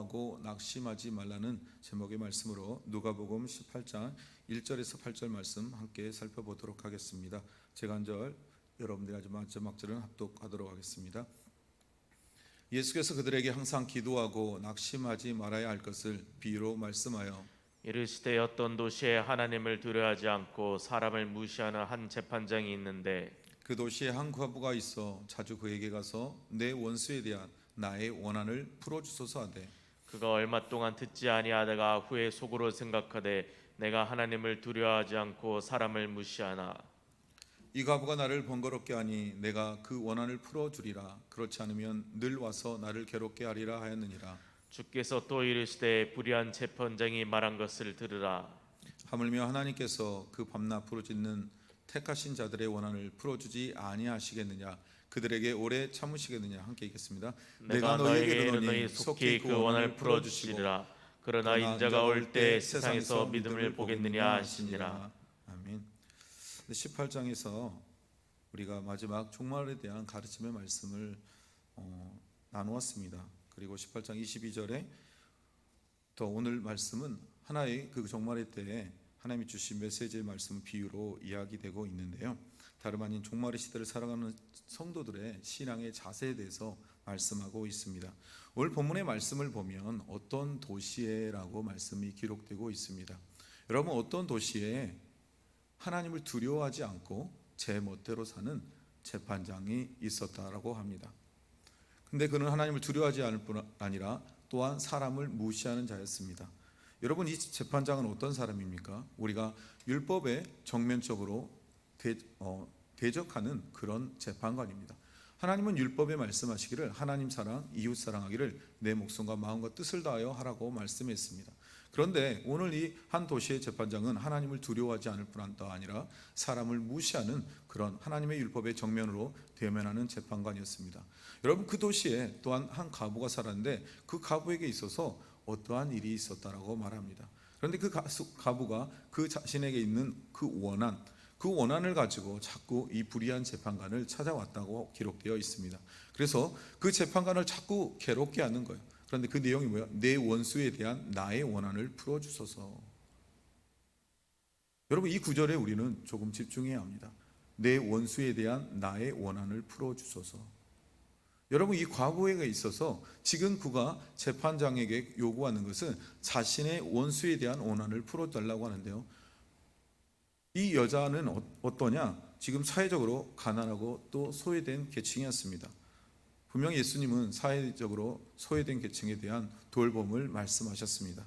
기도하고 낙심하지 말라는 제목의 말씀으로 누가복음 18장 1절에서 8절 말씀 함께 살펴보도록 하겠습니다. 제가 한 절, 여러분들이 아주 마지막 절은 합독하도록 하겠습니다. 예수께서 그들에게 항상 기도하고 낙심하지 말아야 할 것을 비유로 말씀하여 이르시되 어떤 도시에 하나님을 두려워하지 않고 사람을 무시하는 한 재판장이 있는데 그 도시에 한 과부가 있어 자주 그에게 가서 내 원수에 대한 나의 원한을 풀어주소서 하되 그가 얼마 동안 듣지 아니하다가 후에 속으로 생각하되 내가 하나님을 두려워하지 않고 사람을 무시하나 이 과부가 나를 번거롭게 하니 내가 그 원한을 풀어주리라. 그렇지 않으면 늘 와서 나를 괴롭게 하리라 하였느니라. 주께서 또 이르시되 불의한 재판장이 말한 것을 들으라. 하물며 하나님께서 그 밤낮 부르짖는 택하신 자들의 원한을 풀어주지 아니하시겠느냐. 그들에게 오래 참으시겠느냐. 함께 읽겠습니다. 내가 너에게 이르노니 속히 그 원한을 풀어주시리라. 그러나 인자가 올 때 세상에서 믿음을 보겠느냐 하시니라. 아멘. 18장에서 우리가 마지막 종말에 대한 가르침의 말씀을 나누었습니다. 그리고 18장 22절에 또 오늘 말씀은 하나의 그 종말의 때에 하나님이 주신 메시지의 말씀 비유로 이야기되고 있는데요. 다름 아닌 종말의 시대를 살아가는 성도들의 신앙의 자세에 대해서 말씀하고 있습니다. 오늘 본문의 말씀을 보면 어떤 도시에라고 말씀이 기록되고 있습니다. 여러분, 어떤 도시에 하나님을 두려워하지 않고 제 멋대로 사는 재판장이 있었다라고 합니다. 근데 그는 하나님을 두려워하지 않을 뿐 아니라 또한 사람을 무시하는 자였습니다. 여러분, 이 재판장은 어떤 사람입니까? 우리가 율법에 정면적으로 대적하는 그런 재판관입니다. 하나님은 율법에 말씀하시기를 하나님 사랑, 이웃 사랑하기를 내 목숨과 마음과 뜻을 다하여 하라고 말씀했습니다. 그런데 오늘 이 한 도시의 재판장은 하나님을 두려워하지 않을 뿐 아니라 사람을 무시하는 그런 하나님의 율법의 정면으로 대면하는 재판관이었습니다. 여러분, 그 도시에 또한 한 과부가 살았는데 그 과부에게 있어서 어떠한 일이 있었다라고 말합니다. 그런데 그 과부가 그 자신에게 있는 그 원한을 가지고 자꾸 이 불의한 재판관을 찾아왔다고 기록되어 있습니다. 그래서 그 재판관을 자꾸 괴롭게 하는 거예요. 그런데 그 내용이 뭐야? 내 원수에 대한 나의 원한을 풀어주소서. 여러분, 이 구절에 우리는 조금 집중해야 합니다. 내 원수에 대한 나의 원한을 풀어주소서. 여러분, 이 과부에게 있어서 지금 그가 재판장에게 요구하는 것은 자신의 원수에 대한 원한을 풀어달라고 하는데요. 이 여자는 어떠냐? 지금 사회적으로 가난하고 또 소외된 계층이었습니다. 분명히 예수님은 사회적으로 소외된 계층에 대한 돌봄을 말씀하셨습니다.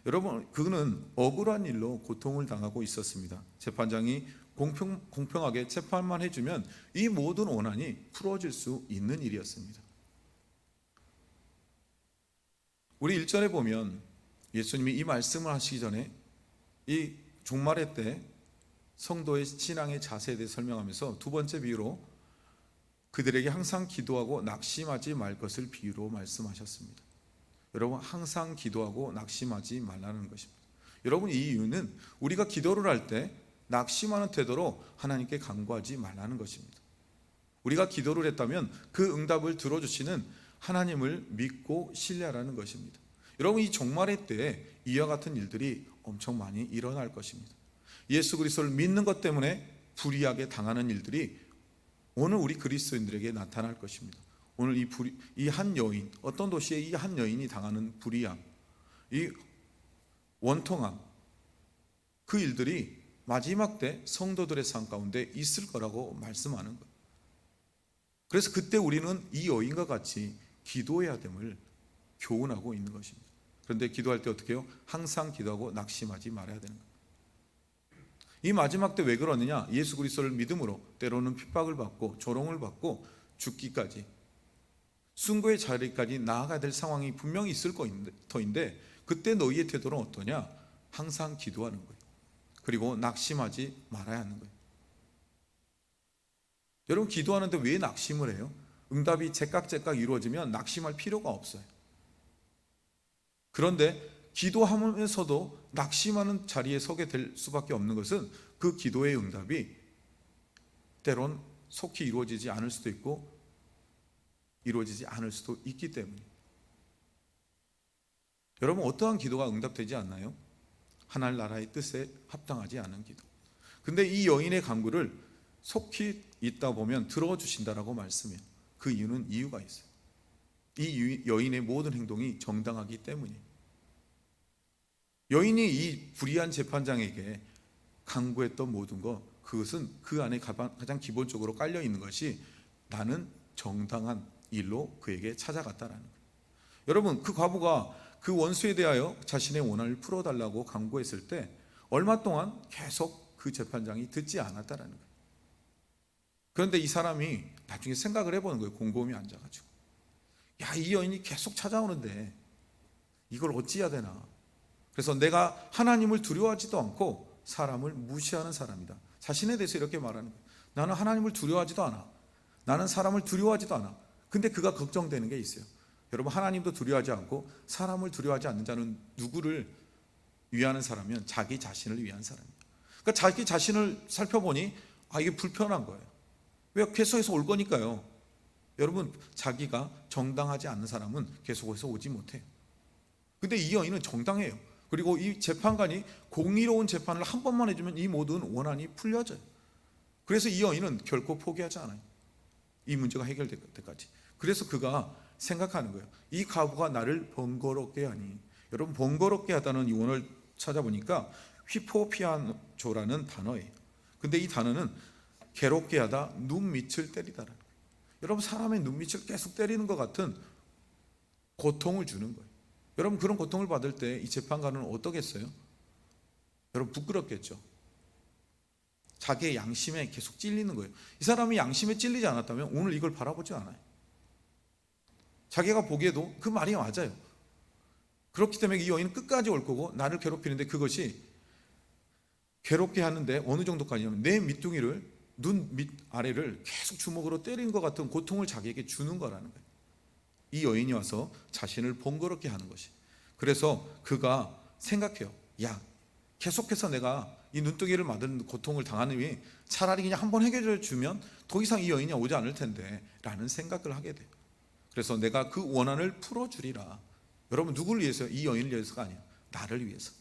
여러분, 그는 억울한 일로 고통을 당하고 있었습니다. 재판장이 공평하게 재판만 해주면 이 모든 원한이 풀어질 수 있는 일이었습니다. 우리 1절에 보면 예수님이 이 말씀을 하시기 전에 이 종말의 때 성도의 신앙의 자세에 대해 설명하면서 두 번째 비유로 그들에게 항상 기도하고 낙심하지 말 것을 비유로 말씀하셨습니다. 여러분, 항상 기도하고 낙심하지 말라는 것입니다. 여러분, 이 이유는 우리가 기도를 할 때 낙심하는 태도로 하나님께 간구하지 말라는 것입니다. 우리가 기도를 했다면 그 응답을 들어주시는 하나님을 믿고 신뢰하라는 것입니다. 여러분, 이 종말의 때에 이와 같은 일들이 엄청 많이 일어날 것입니다. 예수 그리스도를 믿는 것 때문에 불의하게 당하는 일들이 오늘 우리 그리스도인들에게 나타날 것입니다. 오늘 이 한 여인, 어떤 도시에 이 한 여인이 당하는 불의함, 이 원통함, 그 일들이 마지막 때 성도들의 삶 가운데 있을 거라고 말씀하는 거예요. 그래서 그때 우리는 이 여인과 같이 기도해야 됨을 교훈하고 있는 것입니다. 그런데 기도할 때 어떻게 해요? 항상 기도하고 낙심하지 말아야 되는 거예요. 이 마지막 때 왜 그러느냐? 예수 그리스도를 믿음으로 때로는 핍박을 받고 조롱을 받고 죽기까지 순교의 자리까지 나아가야 될 상황이 분명히 있을 터인데 그때 너희의 태도는 어떠냐? 항상 기도하는 거예요. 그리고 낙심하지 말아야 하는 거예요. 여러분, 기도하는데 왜 낙심을 해요? 응답이 제깍제깍 이루어지면 낙심할 필요가 없어요. 그런데 기도하면서도 낙심하는 자리에 서게 될 수밖에 없는 것은 그 기도의 응답이 때론 속히 이루어지지 않을 수도 있고 이루어지지 않을 수도 있기 때문에 여러분, 어떠한 기도가 응답되지 않나요? 하나님 나라의 뜻에 합당하지 않은 기도. 근데 이 여인의 간구를 속히 있다 보면 들어주신다라고 말씀해요. 그 이유는 이유가 있어요. 이 여인의 모든 행동이 정당하기 때문이에요. 여인이 이 불의한 재판장에게 간구했던 모든 것, 그것은 그 안에 가장 기본적으로 깔려 있는 것이 나는 정당한 일로 그에게 찾아갔다라는 거예요. 여러분, 그 과부가 그 원수에 대하여 자신의 원한을 풀어달라고 간구했을 때 얼마 동안 계속 그 재판장이 듣지 않았다라는 거예요. 그런데 이 사람이 나중에 생각을 해보는 거예요. 곰곰이 앉아가지고, 야, 이 여인이 계속 찾아오는데 이걸 어찌해야 되나. 그래서 내가 하나님을 두려워하지도 않고 사람을 무시하는 사람이다. 자신에 대해서 이렇게 말하는 거예요. 나는 하나님을 두려워하지도 않아. 나는 사람을 두려워하지도 않아. 근데 그가 걱정되는 게 있어요. 여러분, 하나님도 두려워하지 않고 사람을 두려워하지 않는 자는 누구를 위하는 사람이면 자기 자신을 위한 사람이에요. 그러니까 자기 자신을 살펴보니 이게 불편한 거예요. 왜? 계속해서 올 거니까요. 여러분, 자기가 정당하지 않는 사람은 계속해서 오지 못해요. 근데 이 여인은 정당해요. 그리고 이 재판관이 공의로운 재판을 한 번만 해주면 이 모든 원한이 풀려져요. 그래서 이 여인은 결코 포기하지 않아요. 이 문제가 해결될 때까지. 그래서 그가 생각하는 거예요. 이 과부가 나를 번거롭게 하니. 여러분, 번거롭게 하다는 이 원어를 찾아보니까 휘포피아조라는 단어예요. 근데 이 단어는 괴롭게 하다, 눈밑을 때리다라는 거예요. 여러분, 사람의 눈밑을 계속 때리는 것 같은 고통을 주는 거예요. 여러분, 그런 고통을 받을 때 이 재판관은 어떠겠어요? 여러분, 부끄럽겠죠. 자기의 양심에 계속 찔리는 거예요. 이 사람이 양심에 찔리지 않았다면 오늘 이걸 바라보지 않아요. 자기가 보기에도 그 말이 맞아요. 그렇기 때문에 이 여인은 끝까지 올 거고 나를 괴롭히는데, 그것이 괴롭게 하는데 어느 정도까지냐면 내 밑둥이를, 눈 밑 아래를 계속 주먹으로 때리는 것 같은 고통을 자기에게 주는 거라는 거예요. 이 여인이 와서 자신을 번거롭게 하는 것이. 그래서 그가 생각해요. 야, 계속해서 내가 이 눈뜨기를 맞은 고통을 당하느니 차라리 그냥 한번 해결해 주면 더 이상 이 여인이 오지 않을 텐데 라는 생각을 하게 돼요. 그래서 내가 그 원한을 풀어주리라. 여러분, 누구를 위해서? 이 여인을 위해서가 아니에요. 나를 위해서.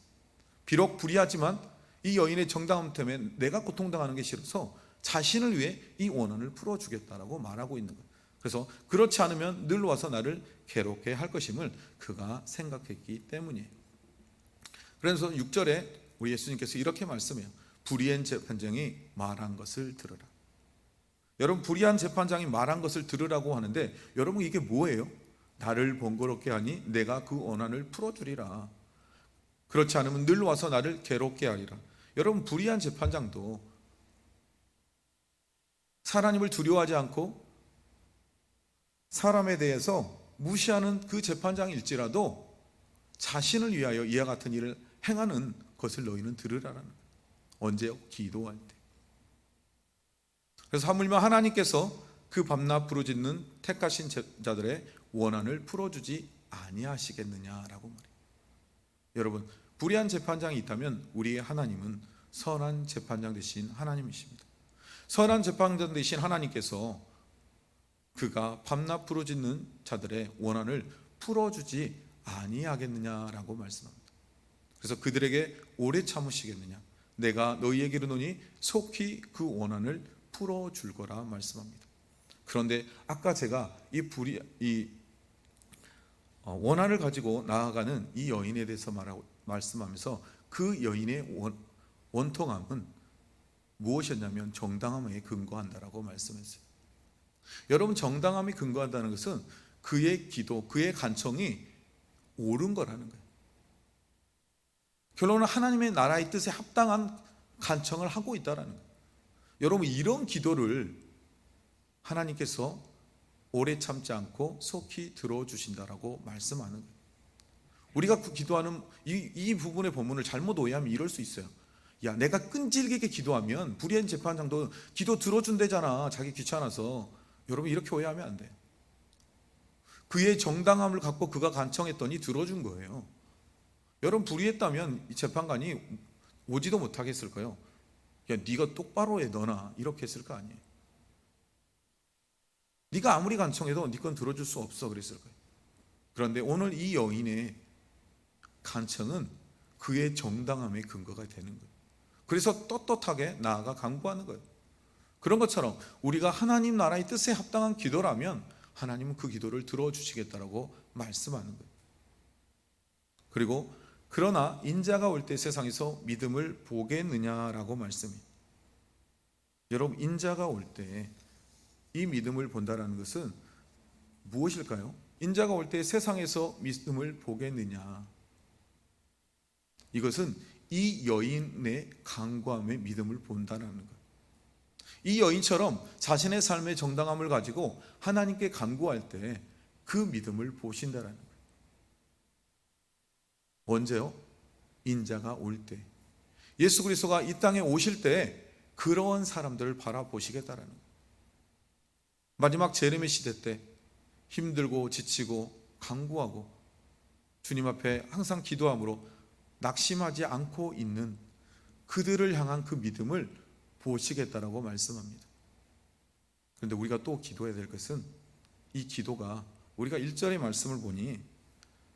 비록 불의하지만 이 여인의 정당함 때문에 내가 고통당하는 게 싫어서 자신을 위해 이 원한을 풀어주겠다라고 말하고 있는 거예요. 그래서 그렇지 않으면 늘 와서 나를 괴롭게 할 것임을 그가 생각했기 때문이에요. 그래서 6절에 우리 예수님께서 이렇게 말씀해요. 불의한 재판장이 말한 것을 들으라. 여러분, 불의한 재판장이 말한 것을 들으라고 하는데, 여러분, 이게 뭐예요? 나를 번거롭게 하니 내가 그 원한을 풀어주리라. 그렇지 않으면 늘 와서 나를 괴롭게 하리라. 여러분, 불의한 재판장도 하나님을 두려워하지 않고 사람에 대해서 무시하는 그 재판장일지라도 자신을 위하여 이와 같은 일을 행하는 것을 너희는 들으라는 거예요. 언제요? 기도할 때. 그래서 하물며 하나님께서 그 밤낮 부르짖는 택하신 자들의 원한을 풀어주지 아니하시겠느냐라고 말해요. 여러분, 불의한 재판장이 있다면 우리의 하나님은 선한 재판장 되신 하나님이십니다. 선한 재판장 되신 하나님께서 그가 밤낮 부르짖는 자들의 원한을 풀어주지 아니하겠느냐라고 말씀합니다. 그래서 그들에게 오래 참으시겠느냐? 내가 너희에게 이르노니 속히 그 원한을 풀어줄 거라 말씀합니다. 그런데 아까 제가 이 원한을 가지고 나아가는 이 여인에 대해서 말씀하면서 그 여인의 원통함은 무엇이었냐면 정당함에 근거한다라고 말씀했어요. 여러분, 정당함이 근거한다는 것은 그의 기도, 그의 간청이 옳은 거라는 거예요. 결론은 하나님의 나라의 뜻에 합당한 간청을 하고 있다는 거예요. 여러분, 이런 기도를 하나님께서 오래 참지 않고 속히 들어주신다라고 말씀하는 거예요. 우리가 기도하는 이 부분의 본문을 잘못 오해하면 이럴 수 있어요. 야, 내가 끈질기게 기도하면 불의한 재판장도 기도 들어준대잖아, 자기 귀찮아서. 여러분, 이렇게 오해하면 안 돼요. 그의 정당함을 갖고 그가 간청했더니 들어준 거예요. 여러분, 불의했다면 이 재판관이 오지도 못하겠을 거예요. 야, 네가 똑바로 해, 너나. 이렇게 했을 거 아니에요. 네가 아무리 간청해도 네 건 들어줄 수 없어, 그랬을 거예요. 그런데 오늘 이 여인의 간청은 그의 정당함의 근거가 되는 거예요. 그래서 떳떳하게 나아가 간구하는 거예요. 그런 것처럼 우리가 하나님 나라의 뜻에 합당한 기도라면 하나님은 그 기도를 들어주시겠다라고 말씀하는 거예요. 그리고 그러나 인자가 올 때 세상에서 믿음을 보겠느냐라고 말씀해요. 여러분, 인자가 올 때 이 믿음을 본다라는 것은 무엇일까요? 인자가 올 때 세상에서 믿음을 보겠느냐, 이것은 이 여인의 간구함의 믿음을 본다라는 거예요. 이 여인처럼 자신의 삶의 정당함을 가지고 하나님께 간구할 때 그 믿음을 보신다라는 거예요. 언제요? 인자가 올 때, 예수 그리스도가 이 땅에 오실 때 그러한 사람들을 바라보시겠다라는 거예요. 마지막 재림의 시대 때 힘들고 지치고 간구하고 주님 앞에 항상 기도함으로 낙심하지 않고 있는 그들을 향한 그 믿음을 보시겠다라고 말씀합니다. 그런데 우리가 또 기도해야 될 것은, 이 기도가 우리가 1절의 말씀을 보니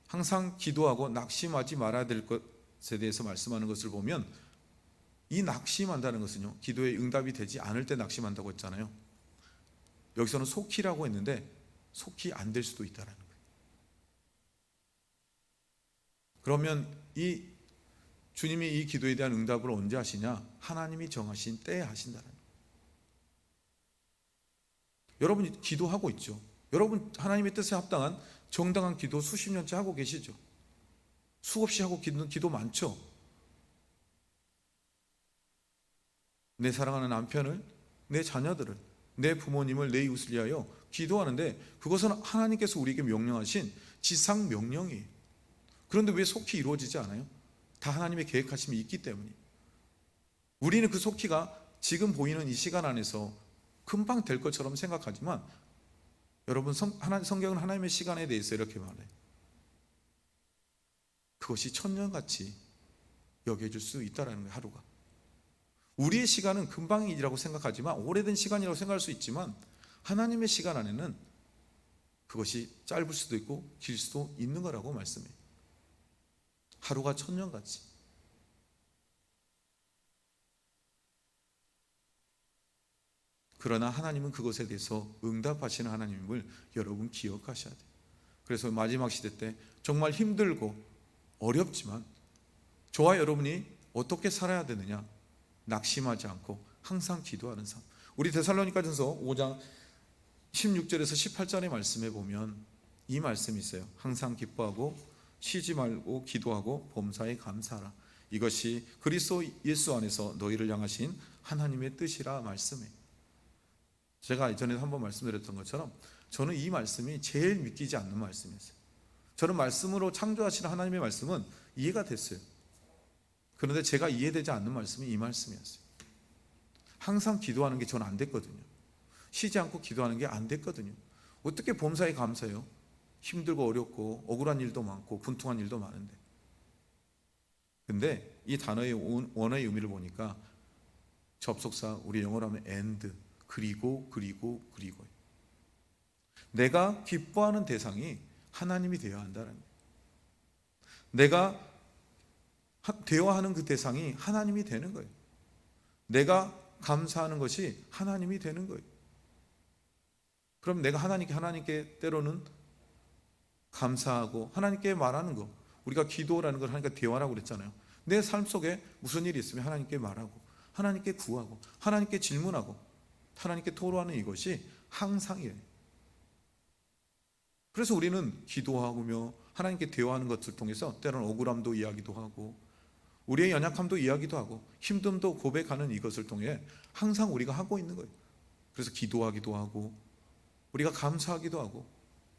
항상 기도하고 낙심하지 말아야 될 것에 대해서 말씀하는 것을 보면, 이 낙심한다는 것은요, 기도에 응답이 되지 않을 때 낙심한다고 했잖아요. 여기서는 속히라고 했는데 속히 안 될 수도 있다는 거예요. 그러면 이 주님이 이 기도에 대한 응답을 언제 하시냐? 하나님이 정하신 때에 하신다는 거예요. 여러분이 기도하고 있죠. 여러분 하나님의 뜻에 합당한 정당한 기도 수십 년째 하고 계시죠. 수없이 하고 기도 많죠. 내 사랑하는 남편을, 내 자녀들을, 내 부모님을, 내 이웃을 위하여 기도하는데 그것은 하나님께서 우리에게 명령하신 지상 명령이에요. 그런데 왜 속히 이루어지지 않아요? 다 하나님의 계획하심이 있기 때문이에요. 우리는 그 속히가 지금 보이는 이 시간 안에서 금방 될 것처럼 생각하지만, 여러분 성경은 하나님의 시간에 대해서 이렇게 말해요. 그것이 천년같이 여겨질 수 있다는 거예요. 하루가. 우리의 시간은 금방의 일이라고 생각하지만, 오래된 시간이라고 생각할 수 있지만, 하나님의 시간 안에는 그것이 짧을 수도 있고 길 수도 있는 거라고 말씀해요. 하루가 천년같이. 그러나 하나님은 그것에 대해서 응답하시는 하나님을 여러분 기억하셔야 돼요. 그래서 마지막 시대 때 정말 힘들고 어렵지만 저와 여러분이 어떻게 살아야 되느냐? 낙심하지 않고 항상 기도하는 삶. 우리 데살로니가전서 5장 16절에서 18절의 말씀에 보면 이 말씀이 있어요. 항상 기뻐하고 쉬지 말고 기도하고 범사에 감사하라. 이것이 그리스도 예수 안에서 너희를 향하신 하나님의 뜻이라 말씀해. 제가 이전에 한번 말씀드렸던 것처럼 저는 이 말씀이 제일 믿기지 않는 말씀이었어요. 저는 말씀으로 창조하시는 하나님의 말씀은 이해가 됐어요. 그런데 제가 이해되지 않는 말씀이 이 말씀이었어요. 항상 기도하는 게 저는 안 됐거든요. 쉬지 않고 기도하는 게 안 됐거든요. 어떻게 범사에 감사해요? 힘들고 어렵고 억울한 일도 많고 분통한 일도 많은데. 근데 이 단어의 원어의 의미를 보니까 접속사, 우리 영어로 하면 and, 그리고 내가 기뻐하는 대상이 하나님이 되어야 한다는 거예요. 내가 대화하는 그 대상이 하나님이 되는 거예요. 내가 감사하는 것이 하나님이 되는 거예요. 그럼 내가 하나님께 때로는 감사하고 하나님께 말하는 거, 우리가 기도라는 걸 하나님과 대화라고 그랬잖아요. 내 삶 속에 무슨 일이 있으면 하나님께 말하고 하나님께 구하고 하나님께 질문하고 하나님께 토로하는 이것이 항상이에요. 그래서 우리는 기도하며 하나님께 대화하는 것을 통해서 때로는 억울함도 이야기도 하고 우리의 연약함도 이야기도 하고 힘듦도 고백하는 이것을 통해 항상 우리가 하고 있는 거예요. 그래서 기도하기도 하고 우리가 감사하기도 하고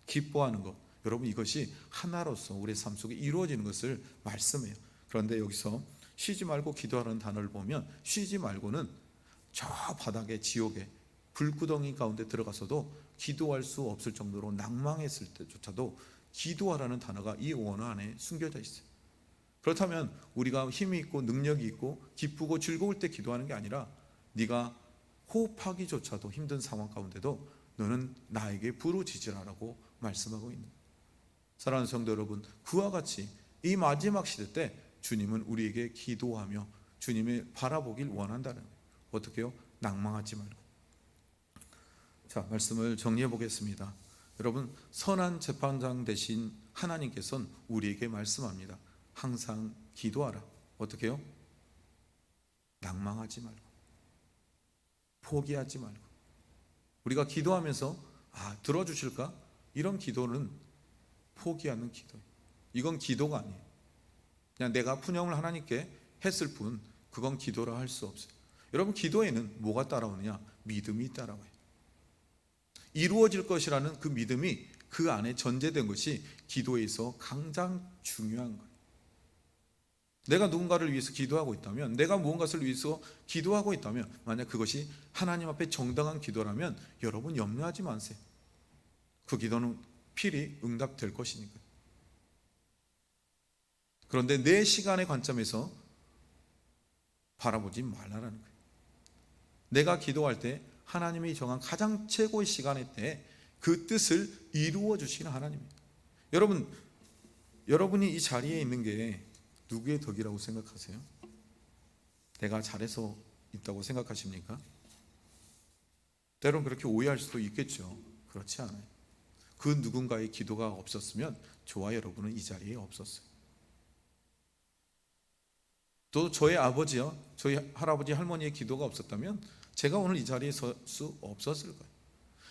기뻐하는 것, 여러분 이것이 하나로서 우리의 삶 속에 이루어지는 것을 말씀해요. 그런데 여기서 쉬지 말고 기도하는 단어를 보면 쉬지 말고는 저 바닥에 지옥에 불구덩이 가운데 들어가서도 기도할 수 없을 정도로 낭망했을 때조차도 기도하라는 단어가 이 원어 안에 숨겨져 있어요. 그렇다면 우리가 힘이 있고 능력이 있고 기쁘고 즐거울 때 기도하는 게 아니라 네가 호흡하기조차도 힘든 상황 가운데도 너는 나에게 부르짖으라라고 말씀하고 있는 거예요. 사랑하는 성도 여러분, 그와 같이 이 마지막 시대 때 주님은 우리에게 기도하며 주님을 바라보길 원한다는 거예요. 어떻게 해요? 낭망하지 말고. 자, 말씀을 정리해 보겠습니다. 여러분, 선한 재판장 되신 하나님께서는 우리에게 말씀합니다. 항상 기도하라. 어떻게 해요? 낭망하지 말고, 포기하지 말고. 우리가 기도하면서 들어주실까? 이런 기도는 포기하는 기도예요. 이건 기도가 아니에요. 그냥 내가 푸념을 하나님께 했을 뿐 그건 기도라 할 수 없어요. 여러분, 기도에는 뭐가 따라오느냐? 믿음이 따라와요. 이루어질 것이라는 그 믿음이 그 안에 전제된 것이 기도에서 가장 중요한 거예요. 내가 누군가를 위해서 기도하고 있다면, 내가 무언가를 위해서 기도하고 있다면, 만약 그것이 하나님 앞에 정당한 기도라면 여러분 염려하지 마세요. 그 기도는 필히 응답될 것이니까요. 그런데 내 시간의 관점에서 바라보지 말라는 거예요. 내가 기도할 때 하나님이 정한 가장 최고의 시간의 때 그 뜻을 이루어 주시는 하나님입니다. 여러분이 이 자리에 있는 게 누구의 덕이라고 생각하세요? 내가 잘해서 있다고 생각하십니까? 때론 그렇게 오해할 수도 있겠죠. 그렇지 않아요. 그 누군가의 기도가 없었으면 저와 여러분은 이 자리에 없었어요. 또 저의 아버지요, 저희 할아버지 할머니의 기도가 없었다면 제가 오늘 이 자리에 설 수 없었을 거예요.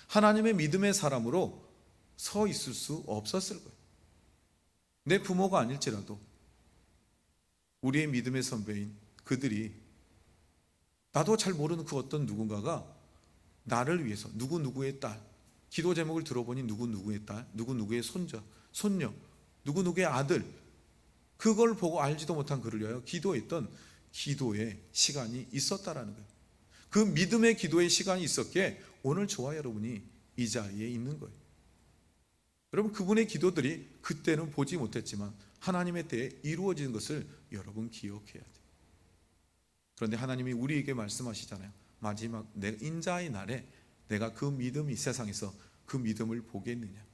하나님의 믿음의 사람으로 서 있을 수 없었을 거예요. 내 부모가 아닐지라도 우리의 믿음의 선배인 그들이, 나도 잘 모르는 그 어떤 누군가가 나를 위해서 누구누구의 딸, 기도 제목을 들어보니 누구누구의 딸, 누구누구의 손자, 손녀, 누구누구의 아들, 그걸 보고 알지도 못한 그를 위하여 기도했던 기도의 시간이 있었다라는 거예요. 그 믿음의 기도의 시간이 있었기에 오늘 저와 여러분이 이 자리에 있는 거예요. 여러분, 그분의 기도들이 그때는 보지 못했지만 하나님의 때에 이루어지는 것을 여러분 기억해야 돼요. 그런데 하나님이 우리에게 말씀하시잖아요. 마지막 인자의 날에 내가 그 믿음이 세상에서 그 믿음을 보겠느냐.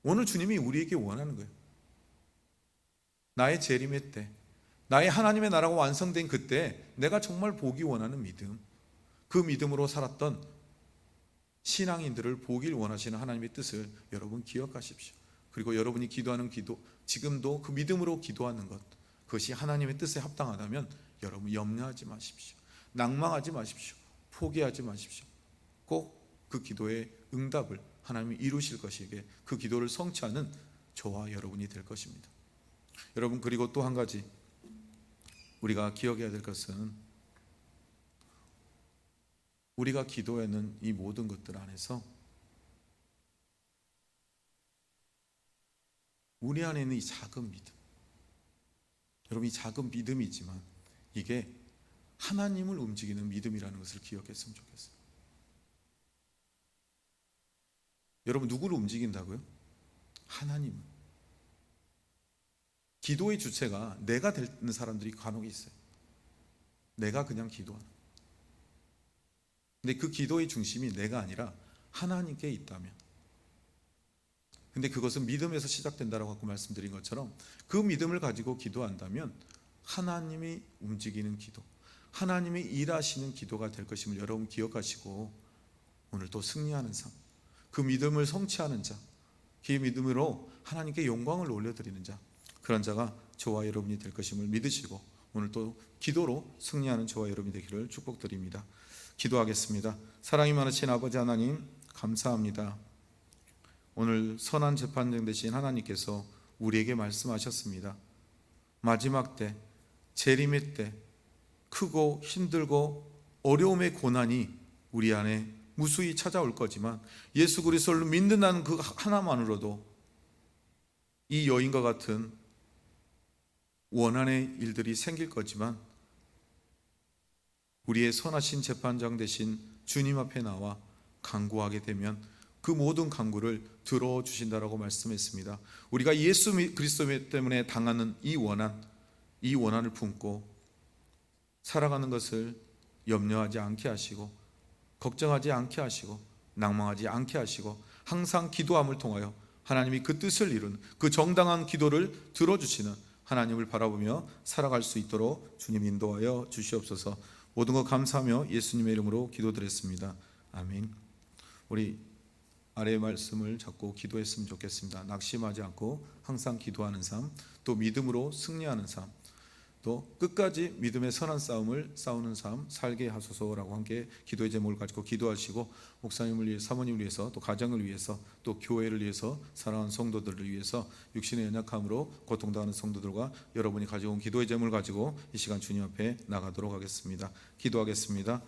오늘 주님이 우리에게 원하는 거예요. 나의 재림의 때, 나의 하나님의 나라가 완성된 그때 내가 정말 보기 원하는 믿음, 그 믿음으로 살았던 신앙인들을 보길 원하시는 하나님의 뜻을 여러분 기억하십시오. 그리고 여러분이 기도하는 기도, 지금도 그 믿음으로 기도하는 것, 그것이 하나님의 뜻에 합당하다면 여러분 염려하지 마십시오. 낭망하지 마십시오. 포기하지 마십시오. 꼭 그 기도의 응답을 하나님이 이루실 것이기에 그 기도를 성취하는 저와 여러분이 될 것입니다. 여러분, 그리고 또 한 가지 우리가 기억해야 될 것은, 우리가 기도하는 이 모든 것들 안에서 우리 안에 있는 이 작은 믿음, 여러분, 이 작은 믿음이지만 이게 하나님을 움직이는 믿음이라는 것을 기억했으면 좋겠어요. 여러분, 누구를 움직인다고요? 하나님을. 기도의 주체가 내가 되는 사람들이 간혹 있어요. 내가 그냥 기도하는. 근데 그 기도의 중심이 내가 아니라 하나님께 있다면, 근데 그것은 믿음에서 시작된다라고 아까 말씀드린 것처럼 그 믿음을 가지고 기도한다면 하나님이 움직이는 기도, 하나님이 일하시는 기도가 될 것임을 여러분 기억하시고 오늘 또 승리하는 삶, 그 믿음을 성취하는 자, 그 믿음으로 하나님께 영광을 올려드리는 자, 그런 자가 저와 여러분이 될 것임을 믿으시고 오늘 또 기도로 승리하는 저와 여러분이 되기를 축복드립니다. 기도하겠습니다. 사랑이 많으신 아버지 하나님, 감사합니다. 오늘 선한 재판장 되신 하나님께서 우리에게 말씀하셨습니다. 마지막 때, 재림의 때, 크고 힘들고 어려움의 고난이 우리 안에 무수히 찾아올 거지만 예수 그리스도를 믿는다는 그 하나만으로도 이 여인과 같은 원한의 일들이 생길 거지만 우리의 선하신 재판장 되신 주님 앞에 나와 간구하게 되면 그 모든 간구를 들어주신다라고 말씀했습니다. 우리가 예수 그리스도 때문에 당하는 이 원한을 품고 살아가는 것을 염려하지 않게 하시고, 걱정하지 않게 하시고, 낭망하지 않게 하시고, 항상 기도함을 통하여 하나님이 그 뜻을 이루는 그 정당한 기도를 들어주시는 하나님을 바라보며 살아갈 수 있도록 주님 인도하여 주시옵소서. 모든 것 감사하며 예수님의 이름으로 기도드렸습니다. 아멘. 우리 아래의 말씀을 잡고 기도했으면 좋겠습니다. 낙심하지 않고 항상 기도하는 삶, 또 믿음으로 승리하는 삶, 또 끝까지 믿음의 선한 싸움을 싸우는 삶 살게 하소서라고 함께 기도의 제목을 가지고 기도하시고, 목사님을 위해, 사모님을 위해서, 또 가정을 위해서, 또 교회를 위해서, 사랑하는 성도들을 위해서, 육신의 연약함으로 고통당하는 성도들과 여러분이 가지고 온 기도의 제목을 가지고 이 시간 주님 앞에 나가도록 하겠습니다. 기도하겠습니다.